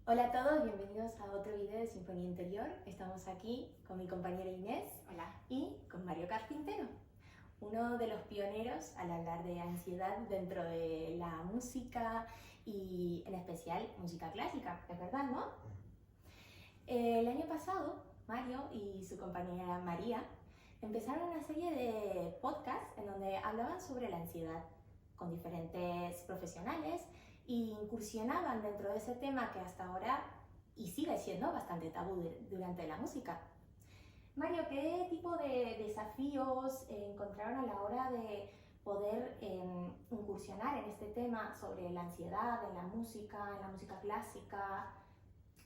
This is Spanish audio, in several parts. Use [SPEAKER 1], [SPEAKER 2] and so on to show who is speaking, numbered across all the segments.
[SPEAKER 1] Hola a todos, bienvenidos a otro video de Sinfonía Interior. Estamos aquí con mi compañera Inés.
[SPEAKER 2] Hola.
[SPEAKER 1] Y con Mario Carpintero, uno de los pioneros al hablar de ansiedad dentro de la música y en especial música clásica, ¿es verdad, no? El año pasado, Mario y su compañera María empezaron una serie de podcasts en donde hablaban sobre la ansiedad con diferentes profesionales e incursionaban dentro de ese tema que hasta ahora y sigue siendo bastante tabú durante la música. Mario, ¿qué tipo de desafíos encontraron a la hora de poder incursionar en este tema sobre la ansiedad en la música clásica?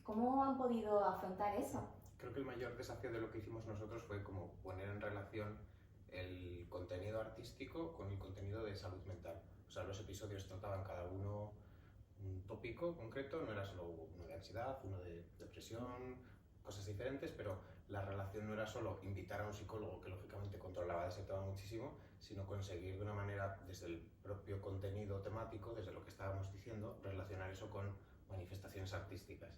[SPEAKER 1] ¿Cómo han podido afrontar eso?
[SPEAKER 3] Creo que el mayor desafío de lo que hicimos nosotros fue como poner en relación el contenido artístico con el contenido de salud mental. O sea, los episodios trataban cada uno un tópico concreto, no era solo uno de ansiedad, uno de depresión, cosas diferentes, pero la relación no era solo invitar a un psicólogo que lógicamente controlaba ese tema muchísimo, sino conseguir de una manera, desde el propio contenido temático, desde lo que estábamos diciendo, relacionar eso con manifestaciones artísticas.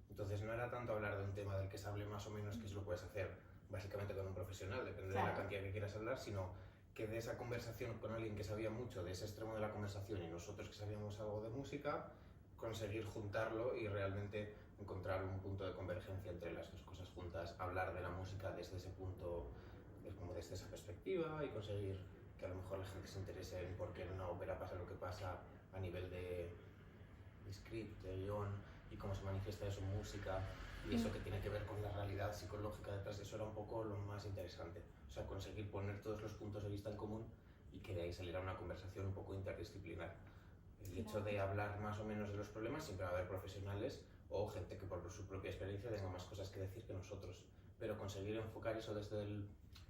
[SPEAKER 3] Entonces no era tanto hablar de un tema del que se hable más o menos, que eso lo puedes hacer básicamente con un profesional, depende de la cantidad que quieras hablar, sino que de esa conversación con alguien que sabía mucho de ese extremo de la conversación y nosotros que sabíamos algo de música, conseguir juntarlo y realmente encontrar un punto de convergencia entre las dos cosas juntas, hablar de la música desde ese punto, como desde esa perspectiva y conseguir que a lo mejor la gente se interese en por qué en una ópera pasa lo que pasa a nivel de script, de guión y cómo se manifiesta eso en música y eso que tiene que ver con la realidad psicológica detrás de eso era un poco lo más interesante. O sea, conseguir poner todos los puntos de vista en común y que de ahí saliera una conversación un poco interdisciplinar. El hecho de hablar más o menos de los problemas, siempre va a haber profesionales o gente que por su propia experiencia tenga más cosas que decir que nosotros, pero conseguir enfocar eso desde el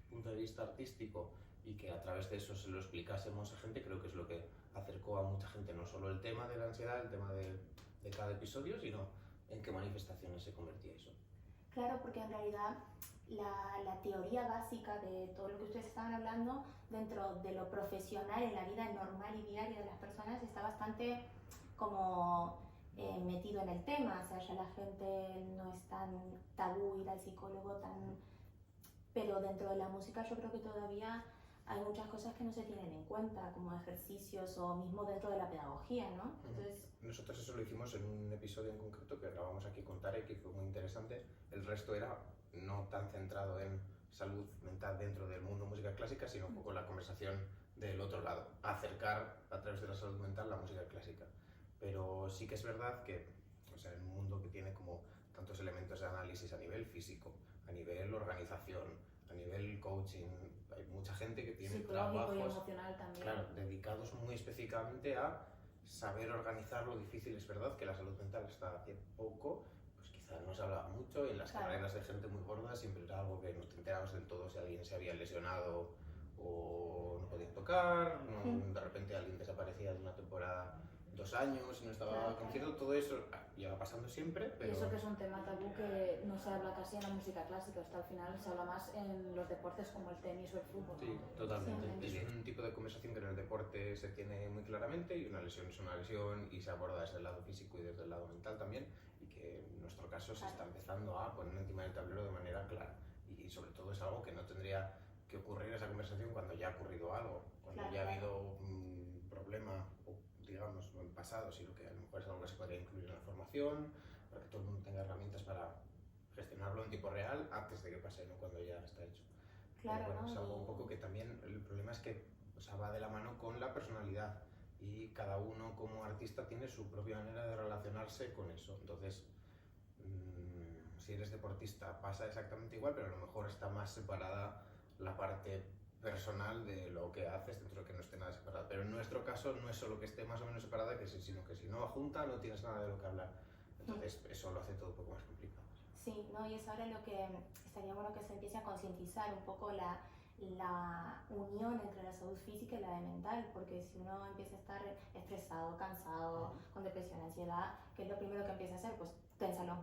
[SPEAKER 3] punto de vista artístico y que a través de eso se lo explicásemos a gente, creo que es lo que acercó a mucha gente, no solo el tema de la ansiedad, el tema de cada episodio, sino en qué manifestaciones se convertía eso.
[SPEAKER 1] Claro, porque en realidad la teoría básica de todo lo que ustedes estaban hablando dentro de lo profesional en la vida normal y diaria de las personas está bastante como metido en el tema, o sea, ya la gente no es tan tabú ir al psicólogo, pero dentro de la música yo creo que todavía hay muchas cosas que no se tienen en cuenta, como ejercicios o mismo dentro de la pedagogía, ¿no?
[SPEAKER 3] Entonces... Nosotros eso lo hicimos en un episodio en concreto que grabamos aquí con Tarek y fue muy interesante. El resto era no tan centrado en salud mental dentro del mundo música clásica, sino un poco la conversación del otro lado, acercar a través de la salud mental la música clásica. Pero sí que es verdad que, o sea, en un mundo que tiene como tantos elementos de análisis a nivel físico, a nivel organización, a nivel coaching, hay mucha gente que tiene trabajos
[SPEAKER 2] y emocional también.
[SPEAKER 3] Claro, dedicados muy específicamente a saber organizar lo difícil. Es verdad que la salud mental hasta hace poco, pues quizás no se hablaba mucho y en las carreras de gente muy gorda siempre era algo que no te enterabas del todo si alguien se había lesionado o no podía tocar, de repente alguien desaparecía de una temporada 2 años y no estaba concierto, todo eso lleva pasando siempre, pero...
[SPEAKER 2] Y eso que es un tema tabú que no se habla casi en la música clásica, hasta al final se habla más en los deportes como el tenis o el fútbol.
[SPEAKER 3] Sí, totalmente. Sí. Es un tipo de conversación que en el deporte se tiene muy claramente y una lesión es una lesión y se aborda desde el lado físico y desde el lado mental también y que en nuestro caso se está empezando a poner encima del tablero de manera clara y sobre todo es algo que no tendría que ocurrir esa conversación cuando ya ha ocurrido algo, cuando ya ha habido un problema digamos, en pasado, sino que a lo mejor es algo que se podría incluir en la formación, para que todo el mundo tenga herramientas para gestionarlo en tiempo real antes de que pase, no cuando ya está hecho.
[SPEAKER 1] Claro,
[SPEAKER 3] bueno,
[SPEAKER 1] ¿no?
[SPEAKER 3] es algo un poco que también el problema es que o sea, va de la mano con la personalidad y cada uno como artista tiene su propia manera de relacionarse con eso. Entonces, si eres deportista pasa exactamente igual, pero a lo mejor está más separada la parte personal de lo que haces dentro de que no esté nada separada. Pero en nuestro caso no es solo que esté más o menos separada, sino que si no va junta no tienes nada de lo que hablar. Entonces eso lo hace todo un poco más complicado.
[SPEAKER 1] Sí, ¿no? Y es ahora lo que estaría bueno que se empiece a concientizar un poco la unión entre la salud física y la de mental, porque si uno empieza a estar estresado, cansado, con depresión, ansiedad, ¿qué es lo primero que empieza a hacer? Pues tensa los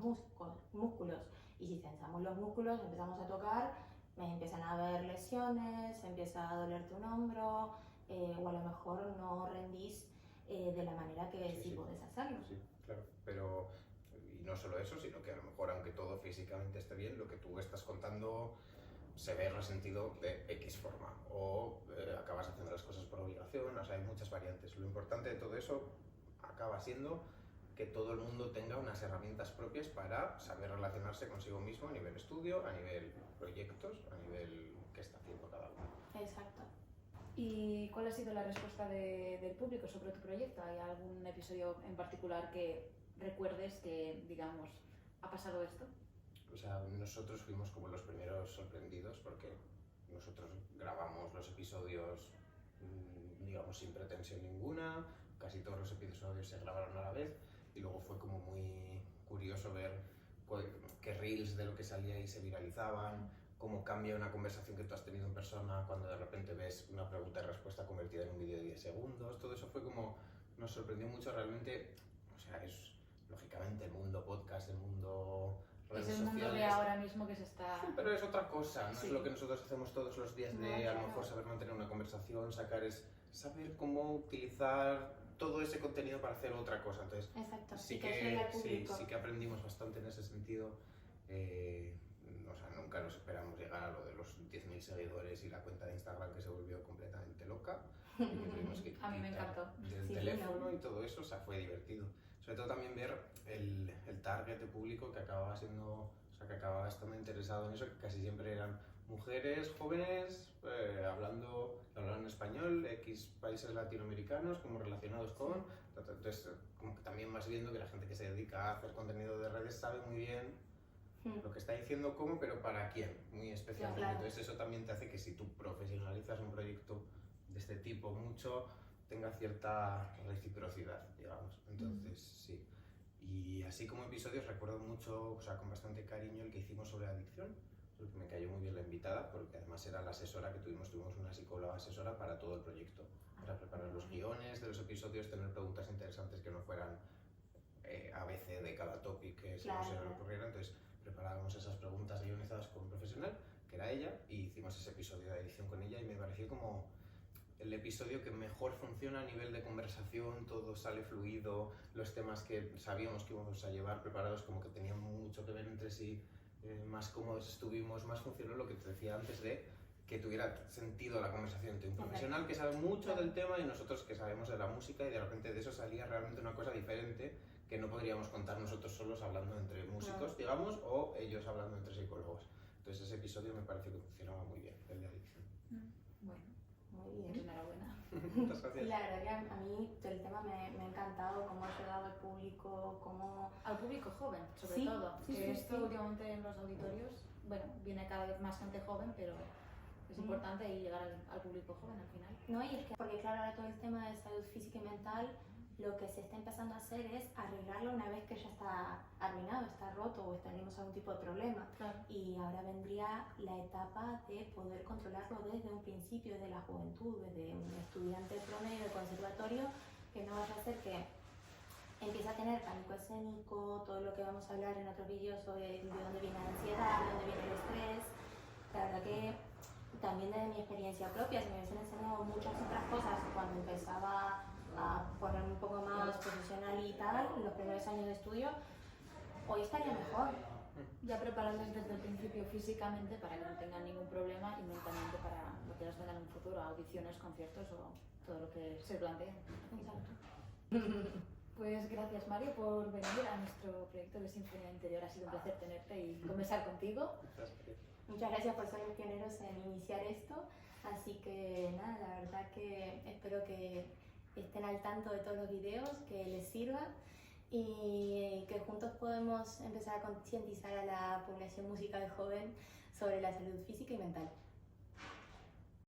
[SPEAKER 1] músculos. Y si tensamos los músculos, empezamos a tocar, empiezan a haber lesiones, empieza a dolerte un hombro, o a lo mejor no rendís de la manera que sí podés hacerlo.
[SPEAKER 3] Sí, claro, pero no solo eso, sino que a lo mejor aunque todo físicamente esté bien, lo que tú estás contando se ve resentido de X forma o acabas haciendo las cosas por obligación, o sea, hay muchas variantes. Lo importante de todo eso acaba siendo que todo el mundo tenga unas herramientas propias para saber relacionarse consigo mismo a nivel estudio, a nivel proyectos, a nivel qué está haciendo cada uno.
[SPEAKER 1] Exacto.
[SPEAKER 2] ¿Y cuál ha sido la respuesta del público sobre tu proyecto? ¿Hay algún episodio en particular que recuerdes que, digamos, ha pasado esto?
[SPEAKER 3] O sea, nosotros fuimos como los primeros sorprendidos porque nosotros grabamos los episodios, digamos, sin pretensión ninguna, casi todos los episodios se grabaron a la vez y luego fue como muy curioso ver qué reels de lo que salía y se viralizaban, cómo cambia una conversación que tú has tenido en persona cuando de repente ves una pregunta y respuesta convertida en un vídeo de 10 segundos. Todo eso fue como, nos sorprendió mucho realmente. O sea, es lógicamente el mundo podcast, el mundo redes
[SPEAKER 2] Es el mundo
[SPEAKER 3] sociales,
[SPEAKER 2] de ahora mismo que se está...
[SPEAKER 3] sí, pero es otra cosa, no
[SPEAKER 2] Sí.
[SPEAKER 3] es lo que nosotros hacemos todos los días de
[SPEAKER 1] No,
[SPEAKER 3] a lo
[SPEAKER 1] claro.
[SPEAKER 3] mejor saber mantener una conversación, saber cómo utilizar todo ese contenido para hacer otra cosa. Entonces,
[SPEAKER 1] Exacto.
[SPEAKER 3] sí
[SPEAKER 1] Y que llegue al
[SPEAKER 3] sí,
[SPEAKER 1] público.
[SPEAKER 3] sí que aprendimos bastante en ese sentido. O sea, nunca nos esperamos llegar a lo de los 10.000 seguidores y la cuenta de Instagram que se volvió completamente loca y que tuvimos que
[SPEAKER 2] A mí me
[SPEAKER 3] quitar
[SPEAKER 2] encantó.
[SPEAKER 3] del
[SPEAKER 1] Sí,
[SPEAKER 3] teléfono
[SPEAKER 1] ¿no?
[SPEAKER 3] y todo eso. O sea, fue divertido. Sobre todo también ver el target de público que acababa siendo, o sea, que acababa estando interesado en eso, que casi siempre eran mujeres jóvenes hablaban español, X países latinoamericanos como relacionados con, entonces como que también vas viendo que la gente que se dedica a hacer contenido de redes sabe muy bien lo que está diciendo cómo, pero para quién, muy especialmente.
[SPEAKER 1] Claro.
[SPEAKER 3] Entonces eso también te hace que si tú profesionalizas un proyecto de este tipo mucho, tenga cierta reciprocidad, digamos. Entonces sí. Y así como episodios recuerdo mucho, o sea, con bastante cariño el que hicimos sobre adicción, porque me cayó muy bien la invitada, porque además era la asesora que tuvimos una psicóloga asesora para todo el proyecto, para preparar los guiones de los episodios, tener preguntas interesantes que no fueran ABC de cada topic que se nos ocurriera. Entonces preparábamos esas preguntas guionizadas con un profesional, que era ella, y hicimos ese episodio de edición con ella y me pareció como el episodio que mejor funciona a nivel de conversación, todo sale fluido, los temas que sabíamos que íbamos a llevar preparados como que tenían mucho que ver entre sí, más cómodos estuvimos, más funcionó lo que te decía antes de que tuviera sentido la conversación entre un profesional que sabe mucho del tema y nosotros que sabemos de la música, y de repente de eso salía realmente una cosa diferente que no podríamos contar nosotros solos hablando entre músicos, digamos, o ellos hablando entre psicólogos. Entonces ese episodio me pareció que funcionaba muy bien, el de adicción.
[SPEAKER 2] Bueno,
[SPEAKER 1] Muy
[SPEAKER 2] pues
[SPEAKER 1] bien.
[SPEAKER 2] enhorabuena.
[SPEAKER 3] Muchas
[SPEAKER 1] Sí,
[SPEAKER 3] gracias.
[SPEAKER 1] la verdad que a mí el tema me ha encantado, cómo ha llegado al público, cómo...
[SPEAKER 2] Al público joven, sobre
[SPEAKER 1] Sí,
[SPEAKER 2] todo.
[SPEAKER 1] sí,
[SPEAKER 2] Que
[SPEAKER 1] sí,
[SPEAKER 2] esto
[SPEAKER 1] sí.
[SPEAKER 2] últimamente en los auditorios, bueno, viene cada vez más gente joven, pero es importante y llegar al público joven al final.
[SPEAKER 1] No, y es que, porque claro, ahora todo el tema de salud física y mental, lo que se está empezando a hacer es arreglarlo una vez que ya está arruinado, está roto o tenemos algún tipo de problema.
[SPEAKER 2] Claro.
[SPEAKER 1] Y ahora vendría la etapa de poder controlarlo desde un principio, desde la juventud, desde un estudiante promedio de conservatorio, que no vaya a ser que empiece a tener pánico escénico, todo lo que vamos a hablar en otros vídeos sobre de dónde viene la ansiedad, de dónde viene el estrés. La verdad que también desde mi experiencia propia, se me hubiesen enseñado muchas otras cosas cuando empezaba a ponerme un poco más profesional y tal, en los primeros años de estudio, hoy estaría mejor.
[SPEAKER 2] Ya prepararles desde el principio físicamente para que no tengan ningún problema y mentalmente para lo que les venga en un futuro, audiciones, conciertos o todo lo que se plantee.
[SPEAKER 1] Exacto.
[SPEAKER 2] Pues gracias Mario por venir a nuestro proyecto de Sinfonía Interior, ha sido un placer tenerte y conversar contigo.
[SPEAKER 1] Muchas gracias por ser los pioneros en iniciar esto, así que nada, la verdad que espero que estén al tanto de todos los videos, que les sirva y que juntos podemos empezar a concientizar a la población musical joven sobre la salud física y mental.